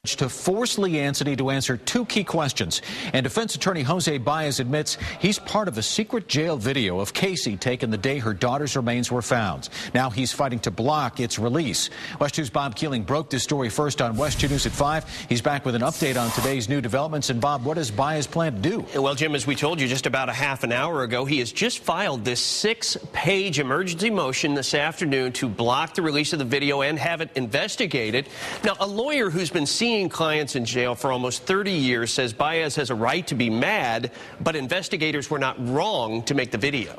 To force Lee Anthony to answer two key questions. And defense attorney Jose Baez admits he's part of a secret jail video of Casey taken the day her daughter's remains were found. Now he's fighting to block its release. West 2's Bob Keeling broke this story first on West 2 News at 5. He's back with an update on today's new developments. And Bob, what does Baez plan to do? Well, Jim, as we told you just about a half an hour ago, he has just filed this 6-page emergency motion this afternoon to block the release of the video and have it investigated. Now, a lawyer who's been seeing clients in jail for almost 30 years says Baez has a right to be mad, but investigators were not wrong to make the video.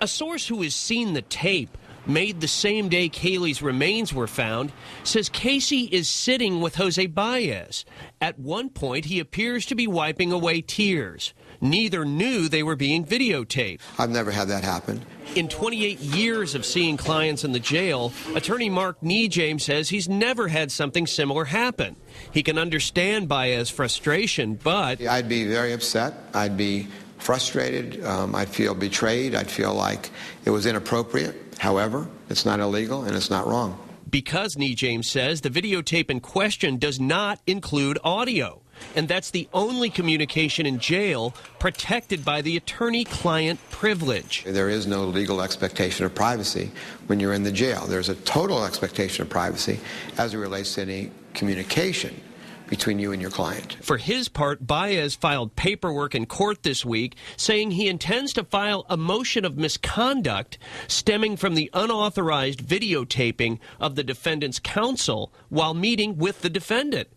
A source who has seen the tape made the same day Kaylee's remains were found says Casey is sitting with Jose Baez. At one point, he appears to be wiping away tears. Neither knew they were being videotaped. I've never had that happen. In 28 years of seeing clients in the jail, attorney Mark James says he's never had something similar happen. He can understand Baez's frustration, but I'd be very upset. I'd be frustrated. I'd feel betrayed. I'd feel like it was inappropriate. However, it's not illegal and it's not wrong. Because James says the videotape in question does not include audio. And that's the only communication in jail protected by the attorney-client privilege. There is no legal expectation of privacy when you're in the jail. There's a total expectation of privacy as it relates to any communication between you and your client. For his part, Baez filed paperwork in court this week saying he intends to file a motion of misconduct stemming from the unauthorized videotaping of the defendant's counsel while meeting with the defendant.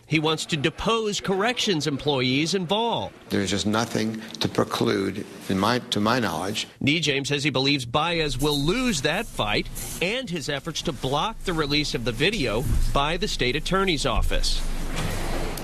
He wants to depose corrections employees involved. There's just nothing to preclude, to my knowledge. James says he believes Baez will lose that fight and his efforts to block the release of the video by the state attorney's office.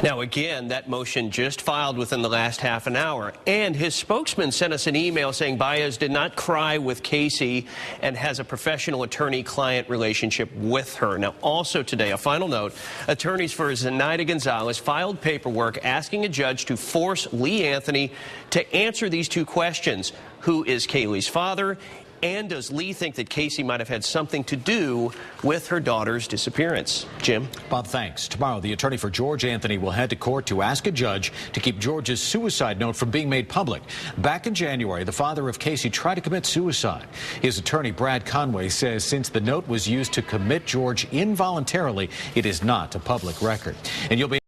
Now, again, that motion just filed within the last half an hour, and his spokesman sent us an email saying Baez did not cry with Casey and has a professional attorney-client relationship with her. Now, also today, a final note, attorneys for Zenaida Gonzalez filed paperwork asking a judge to force Lee Anthony to answer these two questions. Who is Kaylee's father? And does Lee think that Casey might have had something to do with her daughter's disappearance? Jim? Bob, thanks. Tomorrow, the attorney for George Anthony will head to court to ask a judge to keep George's suicide note from being made public. Back in January, the father of Casey tried to commit suicide. His attorney, Brad Conway, says since the note was used to commit George involuntarily, it is not a public record. And you'll be